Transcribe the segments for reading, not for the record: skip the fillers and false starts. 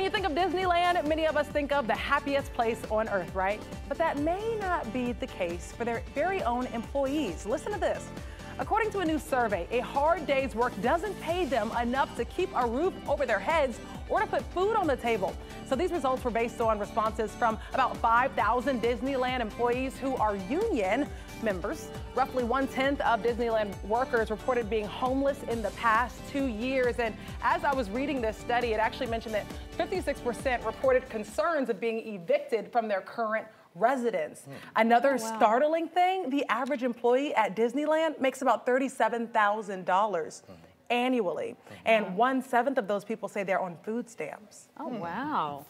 When you think of Disneyland, many of us think of the happiest place on earth, right? But that may not be the case for their very own employees. Listen to this. According to a new survey, a hard day's work doesn't pay them enough to keep a roof over their heads or to put food on the table. So these results were based on responses from about 5,000 Disneyland employees who are union members. Roughly 1/10 of Disneyland workers reported being homeless in the past 2 years. And as I was reading this study, it actually mentioned that 56% reported concerns of being evicted from their current residence. Another startling thing, the average employee at Disneyland makes about $37,000 annually. And 1/7 of those people say they're on food stamps. Oh, wow.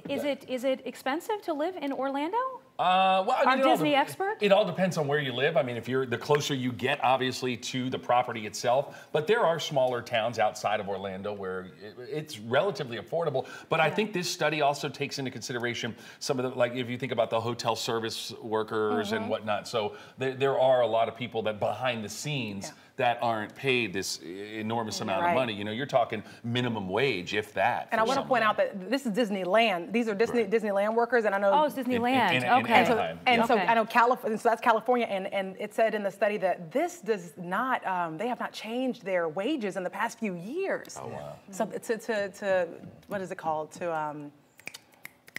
Is it expensive to live in Orlando? Well, I mean, Our Disney expert? It all depends on where you live. I mean, if you're the closer you get, obviously, to the property itself. But there are smaller towns outside of Orlando where it's relatively affordable. But I think this study also takes into consideration some of the, like, if you think about the hotel service workers and whatnot. So there are a lot of people that behind the scenes that aren't paid this enormous amount of money. You know, you're talking minimum wage, if that. And I want to point out that this is Disneyland. These are Disneyland workers, and I know. Oh, it's Disneyland. Okay. So I know California. So that's California, and it said in the study that this does not. They have not changed their wages in the past few years. Oh wow. So to what is it called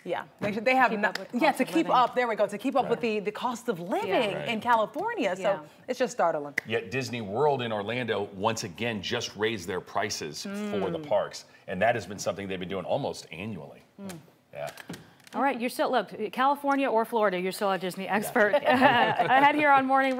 they have not, to keep up. There we go. To keep up with the cost of living in California. So it's just startling. Yet Disney World in Orlando once again just raised their prices for the parks, and that has been something they've been doing almost annually. Yeah. All right, you're still, look, California or Florida, you're still a Disney expert. Ahead here on Morning